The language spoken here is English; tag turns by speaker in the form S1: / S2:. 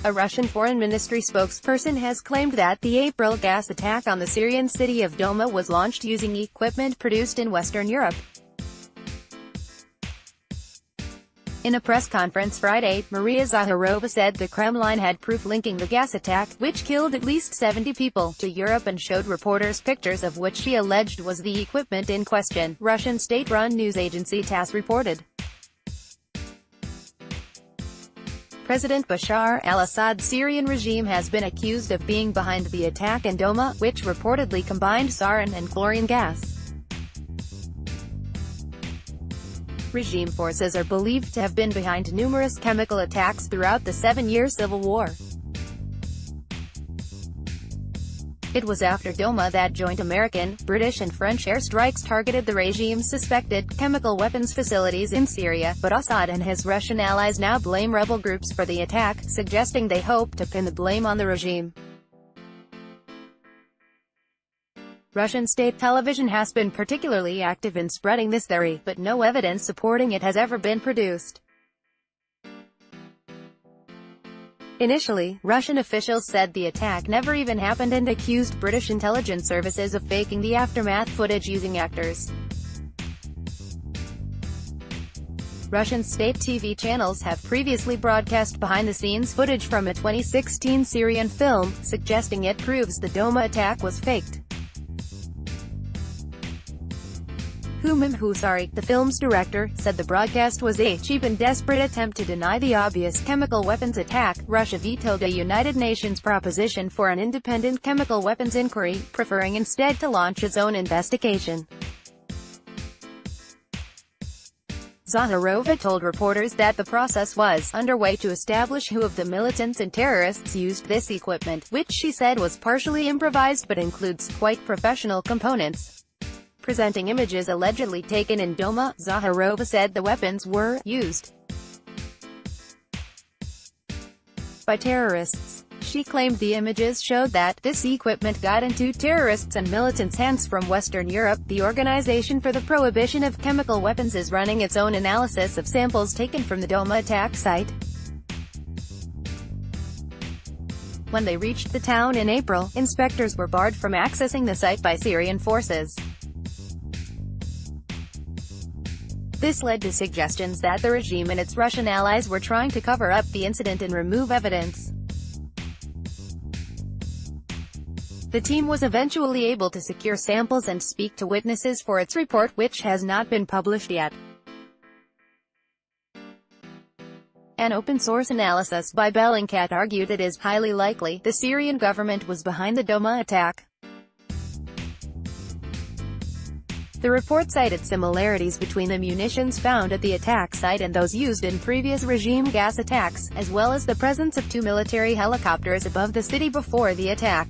S1: A Russian Foreign Ministry spokesperson has claimed that the April gas attack on the Syrian city of Douma was launched using equipment produced in Western Europe. In a press conference Friday, Maria Zakharova said the Kremlin had proof linking the gas attack, which killed at least 70 people, to Europe and showed reporters pictures of what she alleged was the equipment in question, Russian state-run news agency TASS reported. President Bashar al-Assad's Syrian regime has been accused of being behind the attack in Douma, which reportedly combined sarin and chlorine gas. Regime forces are believed to have been behind numerous chemical attacks throughout the 7-year civil war. It was after Douma that joint American, British and French airstrikes targeted the regime's suspected chemical weapons facilities in Syria, but Assad and his Russian allies now blame rebel groups for the attack, suggesting they hope to pin the blame on the regime. Russian state television has been particularly active in spreading this theory, but no evidence supporting it has ever been produced. Initially, Russian officials said the attack never even happened and accused British intelligence services of faking the aftermath footage using actors. Russian state TV channels have previously broadcast behind-the-scenes footage from a 2016 Syrian film, suggesting it proves the Douma attack was faked. Humam Husari, the film's director, said the broadcast was a cheap and desperate attempt to deny the obvious chemical weapons attack. Russia vetoed a United Nations proposition for an independent chemical weapons inquiry, preferring instead to launch its own investigation. Zakharova told reporters that the process was underway to establish who of the militants and terrorists used this equipment, which she said was partially improvised but includes quite professional components. Presenting images allegedly taken in Douma, Zakharova said the weapons were used by terrorists. She claimed the images showed that this equipment got into terrorists' and militants' hands from Western Europe. The Organization for the Prohibition of Chemical Weapons is running its own analysis of samples taken from the Douma attack site. When they reached the town in April, inspectors were barred from accessing the site by Syrian forces. This led to suggestions that the regime and its Russian allies were trying to cover up the incident and remove evidence. The team was eventually able to secure samples and speak to witnesses for its report, which has not been published yet. An open-source analysis by Bellingcat argued it is highly likely the Syrian government was behind the Douma attack. The report cited similarities between the munitions found at the attack site and those used in previous regime gas attacks, as well as the presence of 2 military helicopters above the city before the attack.